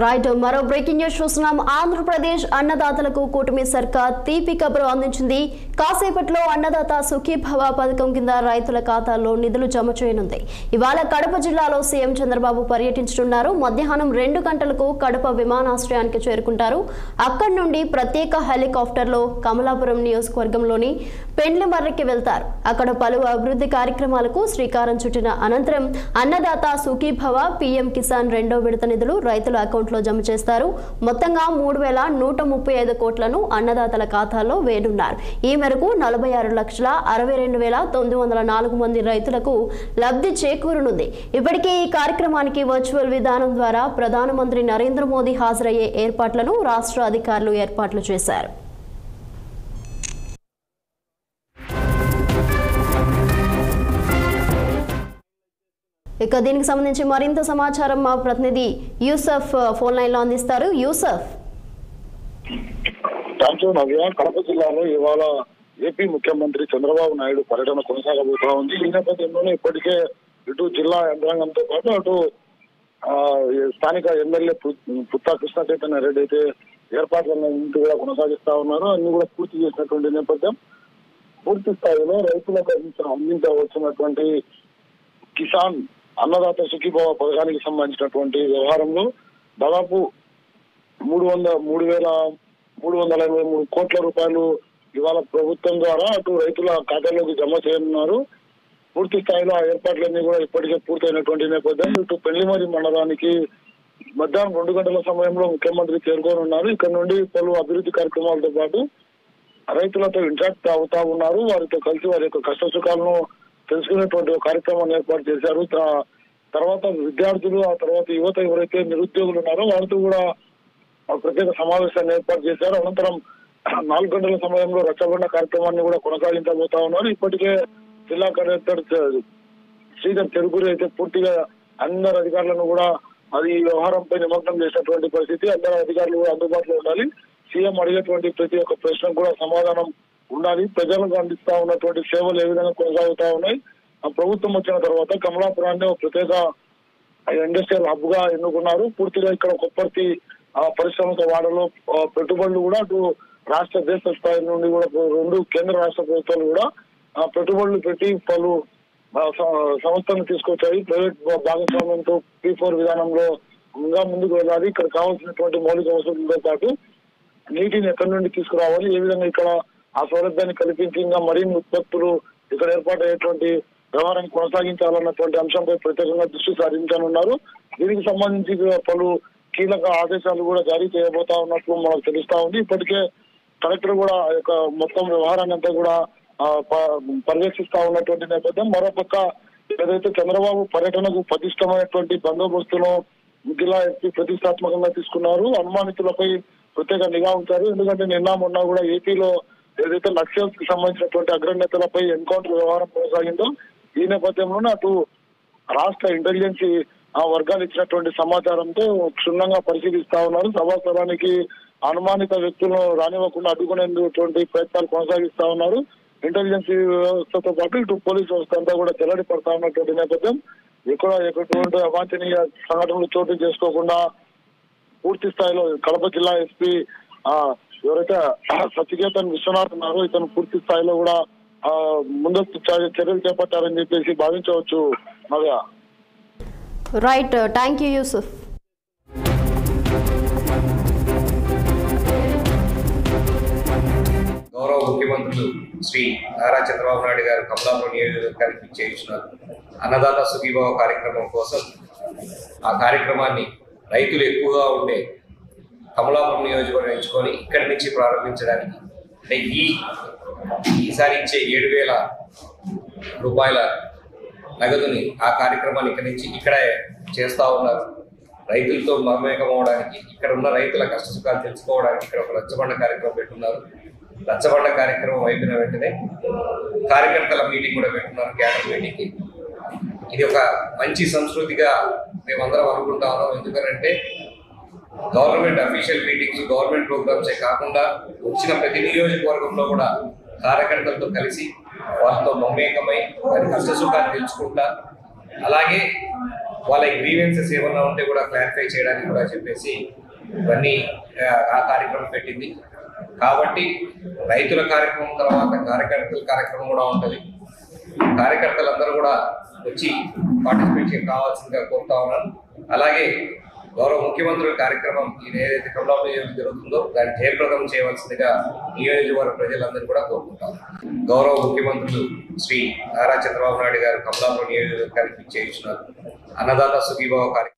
Right మరో breaking news చూస్తున్నాం. ఆంధ్రప్రదేశ్ అన్నదాతలకు కూటమి సర్కార్ తీపి కబురు అందించింది. కాసేపట్లో అన్నదాత సుఖీభవ పథకం కింద రైతుల ఖాతాల్లో నిధులు జమ చేయనుంది. ఇవాళ కడప జిల్లాలో సీఎం చంద్రబాబు పర్యటించనున్నారు. మధ్యాహ్నం 2 గంటలకు కడప విమానాశ్రయానికి చేరుకుంటారు. అక్కడి నుండి ప్రత్యేక హెలికాప్టర్లో కమలాపురం నియోజకవర్గంలోని పెండ్లిమర్రికి వెళ్తారు. అక్కడ పలు అభివృద్ధి కార్యక్రమాలకు శ్రీకారం చుట్టిన అనంతరం అన్నదాత సుఖీభవ పీఎం కిసాన్ 2వ విడత నిధులు రైతుల అకౌంట్లో జమ చేస్తారు. మొత్తంగా 3,135 కోట్లను అన్నదాతల ఖాతాల్లో వేయనున్నారు. ఈ మేరకు 46,62,904 మంది రైతులకు లబ్ధి చేకూరనుంది. ఇప్పటికే ఈ కార్యక్రమానికి వర్చువల్ విధానం ద్వారా ప్రధానమంత్రి నరేంద్ర మోదీ హాజరయ్యే ఏర్పాట్లను రాష్ట్ర అధికారులు ఏర్పాట్లు చేశారు. ఇక దీనికి సంబంధించి మరింత సమాచారం మా ప్రతినిధి యూసఫ్ ఫోన్ లైన్ లో అందిస్తారు. యూసఫ్. కడప జిల్లాలో ఇవాళ ఏపీ ముఖ్యమంత్రి చంద్రబాబు నాయుడు పర్యటన కొనసాగబోతా ఉంది. ఈ నేపథ్యంలోనే ఇప్పటికే ఇటు జిల్లా యంత్రాంగంతో పాటు అటు స్థానిక ఎమ్మెల్యే పుత్తా కృష్ణ చైతన్య రెడ్డి అయితే ఏర్పాట్లను కూడా కొనసాగిస్తా ఉన్నారు. అన్ని కూడా పూర్తి చేసినటువంటి నేపథ్యం పూర్తి స్థాయిలో రైతులకు అందించవచ్చినటువంటి కిసాన్ అన్నదాత సుఖీభవ పథకానికి సంబంధించినటువంటి వ్యవహారంలో దాదాపు 3,383 కోట్ల రూపాయలు ఇవాళ ప్రభుత్వం ద్వారా అటు రైతుల ఖాతాలోకి జమ చేయనున్నారు. పూర్తి స్థాయిలో ఆ ఏర్పాట్లన్నీ కూడా ఇప్పటికే పూర్తయినటువంటి నేపథ్యం ఇటు పెళ్లిమరి మండలానికి మధ్యాహ్నం 2 గంటల సమయంలో ముఖ్యమంత్రి చేరుకోనున్నారు. ఇక్కడ నుండి పలు అభివృద్ధి కార్యక్రమాలతో పాటు రైతులతో ఇంటరాక్ట్ అవుతా ఉన్నారు. వారితో కలిసి వారి యొక్క కష్ట సుఖాలను తెలుసుకునేటువంటి ఒక కార్యక్రమాన్ని ఏర్పాటు చేశారు. తర్వాత విద్యార్థులు ఆ తర్వాత యువత ఎవరైతే నిరుద్యోగులు ఉన్నారో వారితో కూడా ప్రత్యేక సమావేశాన్ని ఏర్పాటు చేశారు. అనంతరం 4 గంటల సమయంలో రచ్చబండ కార్యక్రమాన్ని కూడా కొనసాగించబోతా ఉన్నారు. ఇప్పటికే జిల్లా కలెక్టర్ శ్రీధర్ చెరుకూరి అయితే పూర్తిగా అందరు అధికారులను కూడా అది వ్యవహారంపై నిమగ్నం చేసినటువంటి పరిస్థితి. అందరు అధికారులు కూడా అందుబాటులో ఉండాలి. సీఎం అడిగేటువంటి ప్రతి ఒక్క ప్రశ్నకు కూడా సమాధానం ఉండాలి. ప్రజలకు అందిస్తా ఉన్నటువంటి సేవలు ఏ విధంగా కొనసాగుతా ఉన్నాయి. ప్రభుత్వం వచ్చిన తర్వాత కమలాపురాన్ని ఒక ప్రత్యేక ఇండస్ట్రియల్ హబ్ గా ఎన్నుకున్నారు. పూర్తిగా ఇక్కడ కొప్పర్తి పరిశ్రమిక వాడలో పెట్టుబడులు కూడా అటు రాష్ట్ర దేశ స్థాయి నుండి కూడా 2 కేంద్ర రాష్ట్ర ప్రభుత్వాలు కూడా పెట్టుబడులు పెట్టి పలు సంస్థలను తీసుకొచ్చాయి. ప్రైవేట్ భాగస్వామ్యంతో P4 విధానంలో ఇంకా ముందుకు వెళ్ళాలి. ఇక్కడ కావాల్సినటువంటి మౌలిక వసతులతో పాటు నీటిని ఎక్కడి నుండి తీసుకురావాలి, ఏ విధంగా ఇక్కడ ఆ సౌలభ్యాన్ని కల్పించి ఇంకా మరిన్ని ఉత్పత్తులు ఇక్కడ ఏర్పాటయ్యేటువంటి వ్యవహారాన్ని కొనసాగించాలన్నటువంటి అంశంపై ప్రత్యేకంగా దృష్టి సారించనున్నారు. దీనికి సంబంధించి పలు కీలక ఆదేశాలు కూడా జారీ చేయబోతా ఉన్నట్లు మనకు తెలుస్తా ఉంది. ఇప్పటికే కలెక్టర్ కూడా ఆ యొక్క మొత్తం వ్యవహారాన్ని అంతా కూడా పర్యవేక్షిస్తా ఉన్నటువంటి నేపథ్యం. మరోపక్క ఏదైతే చంద్రబాబు పర్యటనకు పటిష్టమైనటువంటి బందోబస్తును జిల్లా ఎస్పీ ప్రతిష్టాత్మకంగా తీసుకున్నారు. అనుమానితులపై ప్రత్యేక నిఘా ఉంచారు. ఎందుకంటే నిన్న మొన్న కూడా ఏపీలో ఏదైతే నక్సల్స్ కి సంబంధించినటువంటి అగ్రనేతలపై ఎన్కౌంటర్ వ్యవహారం కొనసాగిందో ఈ నేపథ్యంలోనే అటు రాష్ట్ర ఇంటెలిజెన్స్ వర్గాలు ఇచ్చినటువంటి సమాచారంతో క్షుణ్ణంగా పరిశీలిస్తా ఉన్నారు. సభాస్థలానికి అనుమానిత వ్యక్తులను రానివ్వకుండా అడ్డుకునేటువంటి ప్రయత్నాలు కొనసాగిస్తా ఉన్నారు. ఇంటెలిజెన్స్ వ్యవస్థతో పాటు ఇటు పోలీస్ వ్యవస్థ అంతా కూడా చెల్లడి పడతా ఉన్నటువంటి నేపథ్యం ఎటువంటి అవాంఛనీయ సంఘటనలు చోటు చేసుకోకుండా పూర్తి స్థాయిలో కడప జిల్లా ఎస్పీ ఎవరైతే సచికేతన్ విశ్వనాథ్ ఉన్నారో ఇతను పూర్తి స్థాయిలో కూడా ముందస్తు చర్యలు చేపట్టారని చెప్పేసి భావించవచ్చు. Navya. Right, thank you Yusuf. గౌరవ ముఖ్యమంత్రులు శ్రీ నారా చంద్రబాబు నాయుడు గారు కమలాపురం నియోజకవర్గానికి చేయించున్నారు. అన్నదాత సుఖీభవ కార్యక్రమం కోసం ఆ కార్యక్రమాన్ని రైతులు ఎక్కువగా ఉండే కమలాపురం నియోజకవర్గం ఎంచుకొని ఇక్కడి నుంచి ప్రారంభించడానికి అంటే ఈసారి ఇచ్చే 7,000 రూపాయల నగదుని ఆ కార్యక్రమాన్ని ఇక్కడే చేస్తూ ఉన్నారు. రైతులతో మమేకం అవడానికి, ఇక్కడ ఉన్న రైతుల కష్టసుఖాలు తెలుసుకోవడానికి ఇక్కడ ఒక రచ్చబండ కార్యక్రమం పెట్టున్నారు. రచ్చబండ కార్యక్రమం అయిపోయిన వెంటనే కార్యకర్తల మీటింగ్ కూడా పెట్టున్నారు, క్యాడర్ మీటింగ్కి. ఇది ఒక మంచి సంస్కృతిగా మేమందరం అనుకుంటా ఉన్నాం. ఎందుకంటే గవర్నమెంట్ అఫీషియల్ మీటింగ్స్, గవర్నమెంట్ ప్రోగ్రామ్సే కాకుండా వచ్చిన ప్రతి నియోజకవర్గంలో కూడా కార్యకర్తలతో కలిసి వాళ్ళతో మమేకమై వారి కష్ట సుఖాలు తెలుసుకుంటా, అలాగే వాళ్ళ గ్రీవెన్సెస్ ఏమన్నా ఉంటే కూడా క్లారిఫై చేయడానికి కూడా చెప్పేసి ఇవన్నీ ఆ కార్యక్రమం పెట్టింది. కాబట్టి రైతుల కార్యక్రమం తర్వాత కార్యకర్తల కార్యక్రమం కూడా ఉంటుంది. కార్యకర్తలందరూ కూడా వచ్చి పార్టిసిపేషన్ కావాల్సిందిగా కోరుతా ఉన్నాను. అలాగే గౌరవ ముఖ్యమంత్రుల కార్యక్రమం ఏదైతే కమలాపురం నియోజకవర్గం జరుగుతుందో దాన్ని జయప్రదం చేయవలసిందిగా నియోజకవర్గ ప్రజలందరూ కూడా కోరుకుంటారు. గౌరవ ముఖ్యమంత్రులు శ్రీ నారా చంద్రబాబు నాయుడు గారు కమలాపురం నియోజకవర్గానికి చేయించున్నారు. అన్నదాత సుఖీభావ కార్యక్రమం